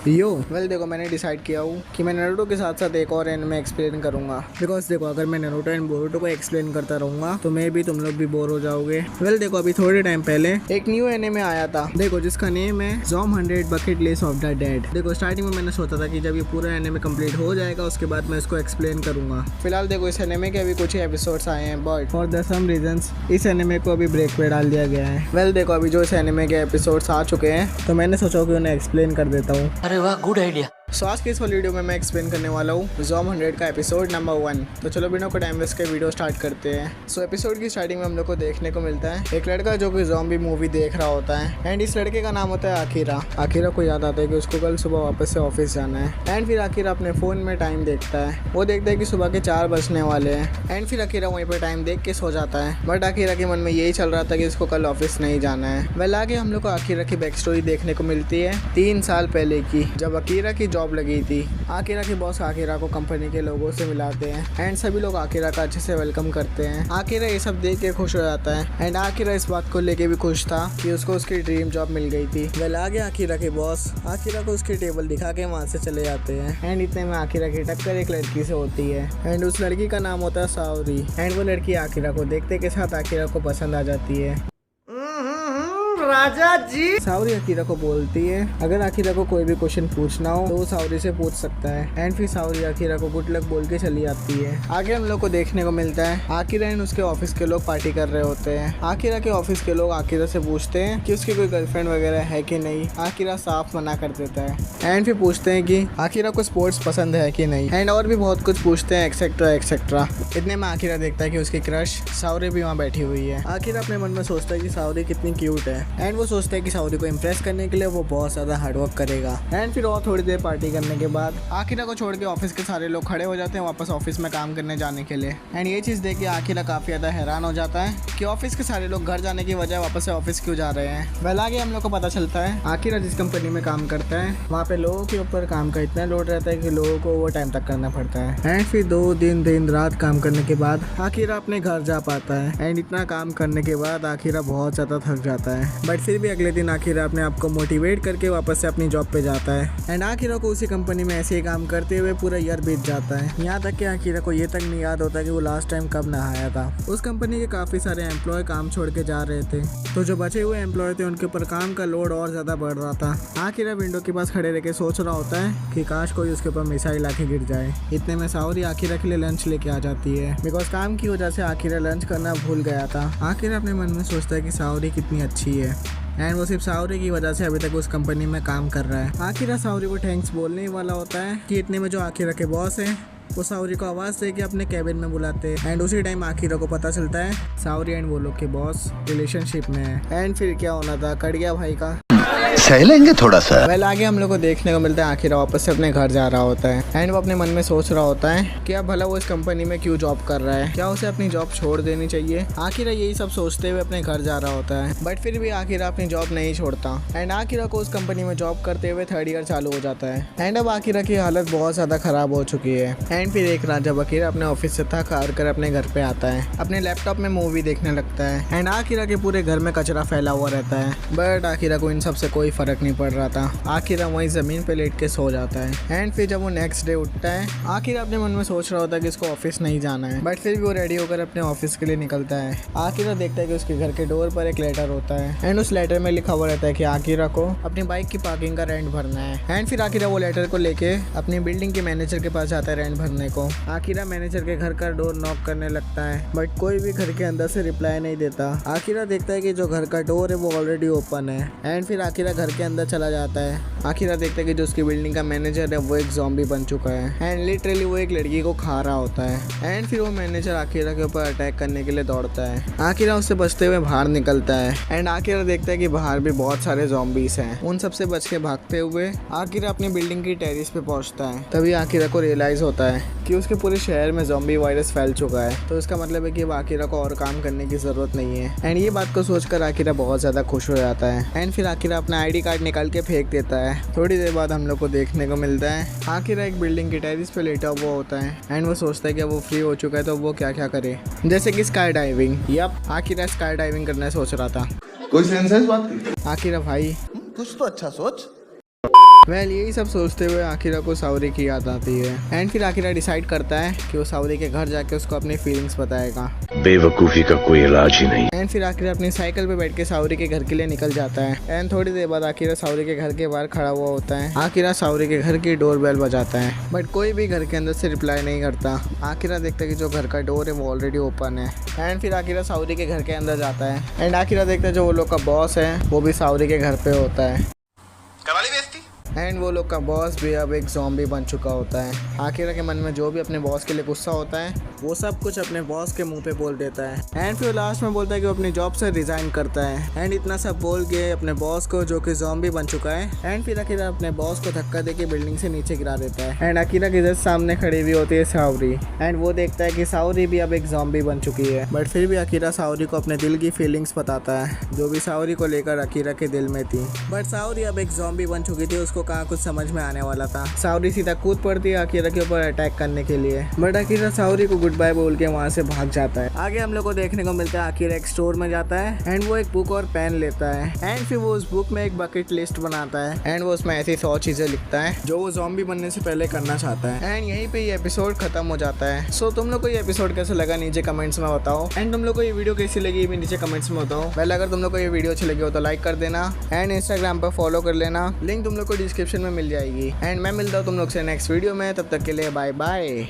यो well देखो, मैंने decide किया हूँ कि मैं नारुतो के साथ साथ एक और एनिमे एक्सप्लेन करूंगा। बिकॉज देखो, अगर मैं नारुतो एंड बोरुतो को एक्सप्लेन करता रहूंगा तो मैं भी तुम लोग भी बोर हो जाओगे। वेल देखो, अभी थोड़े टाइम पहले एक न्यू एनिमे आया था, देखो, जिसका नेम है ज़ॉम 100 bucket list of the dead. देखो, स्टार्टिंग में मैंने सोचा था कि जब ये पूरा एनिमे कंप्लीट हो जाएगा उसके बाद मैं इसको एक्सप्लेन करूंगा। फिलहाल देखो, इस एनिमे के अभी कुछ ही एपिसोड्स आए हैं, but for the some reasons इस एनिमे को अभी ब्रेक पे डाल दिया गया है। वेल देखो, अभी जो इस एनिमे के एपिसोड्स आ चुके हैं तो मैंने सोचा कि उन्हें एक्सप्लेन कर देता हूँ। अरे वाह, गुड आइडिया। सो आज के इस वाली वीडियो में मैं एक्सप्लेन करने वाला हूँ ज़ॉम 100 का एपिसोड नंबर 1। तो चलो बिना कोई टाइम वेस्ट के वीडियो स्टार्ट करते हैं। सो एपिसोड की स्टार्टिंग में हम लोग को देखने को मिलता है एक लड़का जो कि ज़ॉम्बी मूवी देख रहा होता है, एंड इस लड़के का नाम होता है आकिरा। आकिरा को याद आता है कि उसको कल सुबह वापस से ऑफिस जाना है, एंड फिर आकिरा अपने फ़ोन में टाइम देखता है। वो देखता है कि सुबह के 4 बजने वाले हैं, एंड फिर आकिरा वहीं पर टाइम देख के सो जाता है। बट आकिरा के मन में यही चल रहा था कि उसको कल ऑफिस नहीं जाना है। वेल आगे हम लोग को आकिरा की बैक स्टोरी देखने को मिलती है 3 साल पहले की, जब आकिरा की जॉब लगी थी। आकिरा के बॉस आकिरा को कंपनी के लोगों से मिलाते हैं, एंड सभी लोग आकिरा का अच्छे से वेलकम करते हैं। आकिरा ये सब देख के खुश हो जाता है, एंड आकिरा इस बात को लेके भी खुश था कि उसको उसकी ड्रीम जॉब मिल गई थी। वेल आगे आकिरा के बॉस आकिरा को उसकी टेबल दिखा के वहाँ से चले जाते हैं, एंड इतने में आकिरा की टक्कर एक लड़की से होती है, एंड उस लड़की का नाम होता है सावरी। एंड वो लड़की आकिरा को देखते के साथ आकिरा को पसंद आ जाती है। राजा जी। सावरी आकिरा को बोलती है अगर आकिरा को कोई भी क्वेश्चन पूछना हो तो वो सावरी से पूछ सकता है, एंड फिर सावरी आकिरा को गुड लक बोल के चली जाती है। आगे हम लोग को देखने को मिलता है आकिरा एंड उसके ऑफिस के लोग पार्टी कर रहे होते हैं। आकिरा के ऑफिस के लोग आकिरा से पूछते हैं कि उसकी कोई गर्लफ्रेंड वगैरह है कि नहीं। आकिरा साफ मना कर देता है, एंड फिर पूछते हैं कि आकिरा को स्पोर्ट्स पसंद है कि नहीं, एंड और भी बहुत कुछ पूछते हैं, एक्सेट्रा एक्सेट्रा। इतने में आकिरा देखता है कि उसकी क्रश सावरी भी वहाँ बैठी हुई है। आकिरा अपने मन में सोचता है कि सावरी कितनी क्यूट है, एंड वो सोचता है कि सावरी को इम्प्रेस करने के लिए वो बहुत ज़्यादा हार्डवर्क करेगा। एंड फिर और थोड़ी देर पार्टी करने के बाद आकिरा को छोड़ के ऑफिस के सारे लोग खड़े हो जाते हैं वापस ऑफिस में काम करने जाने के लिए। एंड ये चीज़ देख के आकिरा काफ़ी ज़्यादा हैरान हो जाता है कि ऑफिस के सारे लोग घर जाने की वजह वापस से ऑफिस क्यों जा रहे हैं। वेल आगे हम लोग को पता चलता है आकिरा जिस कंपनी में काम करता है वहाँ पे लोगों के ऊपर काम का इतना लोड रहता है कि लोगों को वो टाइम तक करना पड़ता है। एंड फिर 2 दिन रात काम करने के बाद आकिरा अपने घर जा पाता है, एंड इतना काम करने के बाद आकिरा बहुत ज़्यादा थक जाता है। बट फिर भी अगले दिन आकिरा अपने आप को मोटिवेट करके वापस से अपनी जॉब पे जाता है, एंड आकिरा को उसी कंपनी में ऐसे ही काम करते हुए पूरा ईयर बीत जाता है। यहाँ तक कि आकिरा को ये तक नहीं याद होता कि वो लास्ट टाइम कब नहाया था। उस कंपनी के काफ़ी सारे एम्प्लॉय काम छोड़ के जा रहे थे, तो जो बचे हुए एम्प्लॉय थे उनके ऊपर काम का लोड और ज़्यादा बढ़ रहा था। आकिरा विंडो के पास खड़े रह के सोच रहा होता है कि काश कोई उसके ऊपर मिसाइल आके गिर जाए। इतने में सावरी आकिरा के लिए लंच लेके आ जाती है। बिकॉज काम की वजह से आकिरा लंच करना भूल गया था। आकिरा अपने मन में सोचता है कि सावरी कितनी अच्छी है, एंड वो सिर्फ सावरी की वजह से अभी तक उस कंपनी में काम कर रहा है। आकिरा सावरी को थैंक्स बोलने ही वाला होता है कि इतने में जो आकिरा के बॉस हैं वो सावरी को आवाज़ दे के अपने कैबिन में बुलाते हैं, एंड उसी टाइम आकिरा को पता चलता है सावरी एंड वो लोग के बॉस रिलेशनशिप में है। एंड फिर क्या होना था, कट गया भाई का। सह लेंगे थोड़ा सा। वेल आगे हम लोग को देखने को मिलता है आकिरा वापस से अपने घर जा रहा होता है, एंड वो अपने मन में सोच रहा होता है कि अब भला वो इस कंपनी में क्यों जॉब कर रहा है, क्या उसे अपनी जॉब छोड़ देनी चाहिए। आकिरा यही सब सोचते हुए अपने घर जा रहा होता है, बट फिर भी आकिरा अपनी जॉब नहीं छोड़ता, एंड आकिरा को उस कंपनी में जॉब करते हुए 3rd ईयर चालू हो जाता है। एंड अब आकिरा की हालत बहुत ज़्यादा ख़राब हो चुकी है। एंड फिर एक रात जब आकिरा अपने ऑफिस से थक हार कर अपने घर पे आता है, अपने लैपटॉप में मूवी देखने लगता है, एंड आकिरा के पूरे घर में कचरा फैला हुआ रहता है, बट आकिरा को इन सब से कोई फर्क नहीं पड़ रहा था। आकिरा वहीं ज़मीन पे लेट के सो जाता है। एंड फिर जब वो नेक्स्ट डे उठता है आकिरा अपने मन में सोच रहा होता है कि इसको ऑफिस नहीं जाना है, बट फिर भी वो रेडी होकर अपने ऑफिस के लिए निकलता है। आकिरा देखता है कि उसके घर के डोर पर एक लेटर होता है, एंड उस लेटर में लिखा हुआ रहता है कि आकिरा को अपनी बाइक की पार्किंग का रेंट भरना है। एंड फिर आकिरा वो लेटर को लेके अपनी बिल्डिंग के मैनेजर के पास जाता है रेंट भरने को। आकिरा मैनेजर के घर का डोर नॉक करने लगता है, बट कोई भी घर के अंदर से रिप्लाई नहीं देता। आकिरा देखता है कि जो घर का डोर है वो ऑलरेडी ओपन है, एंड फिर आकिरा घर के अंदर चला जाता है। आकिरा देखता है कि जो उसकी बिल्डिंग का मैनेजर है वो एक ज़ॉम्बी बन चुका है, एंड लिटरली वो एक लड़की को खा रहा होता है। एंड फिर वो मैनेजर आकिरा के ऊपर अटैक करने के लिए दौड़ता है। आकिरा उससे बचते हुए बाहर निकलता है, एंड आकिरा देखता है कि बाहर भी बहुत सारे ज़ॉम्बीज हैं। उन सब से बच के भागते हुए आकिरा अपनी बिल्डिंग की टेरेस पे पहुंचता है। तभी आकिरा को रियलाइज़ होता है कि उसके पूरे शहर में ज़ॉम्बी वायरस फैल चुका है, तो इसका मतलब है कि अब आकिरा को और काम करने की ज़रूरत नहीं है। एंड ये बात को सोचकर आकिरा बहुत ज़्यादा खुश हो जाता है, एंड फिर आकिरा अपना ID कार्ड निकाल के फेंक देता है। थोड़ी देर बाद हम लोग को देखने को मिलता है आकिरा एक बिल्डिंग की टेरेस पे लेटा हुआ होता है, एंड वो सोचता है कि वो फ्री हो चुका है तो वो क्या क्या करे, जैसे कि sky diving. Yup, Akira sky diving करना सोच रहा था। कोई सेंस है इस बात की? आकिरा भाई कुछ तो अच्छा सोच। वेल यही सब सोचते हुए आकिरा को सावरी की याद आती है एंड फिर आकिरा डिसाइड करता है कि वो सावरी के घर जाके उसको अपनी फीलिंग्स बताएगा। बेवकूफी का कोई इलाज ही नहीं। एंड फिर आकिरा अपनी साइकिल पे बैठ के सावरी के घर के लिए निकल जाता है एंड थोड़ी देर बाद आकिरा सावरी के घर के बाहर खड़ा हुआ होता है। आकिरा सावरी के घर की डोर बेल बजाता है बट कोई भी घर के अंदर से रिप्लाई नहीं करता। आकिरा देखता है कि जो घर का डोर है वो ऑलरेडी ओपन है एंड फिर आकिरा सावरी के घर के अंदर जाता है एंड आकिरा देखता है जो वो लोग का बॉस है वो भी सावरी के घर पे होता है एंड वो लोग का बॉस भी अब एक ज़ॉम्बी बन चुका होता है। आकिरा के मन में जो भी अपने बॉस के लिए गुस्सा होता है वो सब कुछ अपने बॉस के मुंह पे बोल देता है एंड फिर लास्ट में बोलता है कि वो अपनी जॉब से रिजाइन करता है एंड इतना सब बोल के अपने बॉस को जो कि ज़ॉम्बी बन चुका है एंड फिर आकिरा अपने बॉस को धक्का देके बिल्डिंग से नीचे गिरा देता है एंड आकिरा के जस्ट सामने खड़ी हुई होती है सावरी एंड वो देखता है कि सावरी भी अब एक ज़ॉम्बी बन चुकी है बट फिर भी आकिरा सावरी को अपने दिल की फीलिंग्स बताता है जो भी सावरी को लेकर आकिरा के दिल में थी। बट सावरी अब एक ज़ॉम्बी बन चुकी थी, उसको कहाँ कुछ समझ में आने वाला था। सावरी सीधा कूद पड़ती है आकिरा के ऊपर अटैक करने के लिए बट आकिरा सावरी को गुड बाय बोल के वहाँ से भाग जाता है। आगे हम लोग को देखने को मिलता है आकिरा एक स्टोर में जाता है एंड वो एक बुक और पेन लेता है एंड फिर वो उस बुक में एक बकेट लिस्ट बनाता है एंड वो उसमें ऐसी 100 चीजें लिखता है जो वो ज़ॉम्बी बनने से पहले करना चाहता है एंड यहीं पे ये एपिसोड खत्म हो जाता है। सो तुम लोग को ये एपिसोड कैसा लगा नीचे कमेंट्स में बताओ एंड तुम लोग को ये वीडियो कैसी लगी भी नीचे कमेंट्स में बताओ। पहले अगर तुम लोग को ये वीडियो अच्छी लगी हो तो लाइक कर देना एंड इंस्टाग्राम पर फॉलो कर लेना, लिंक तुम लोग को डिस्क्रिप्शन में मिल जाएगी एंड मैं मिलता हूँ तुम लोग से नेक्स्ट वीडियो में। तब तक के लिए बाय बाय।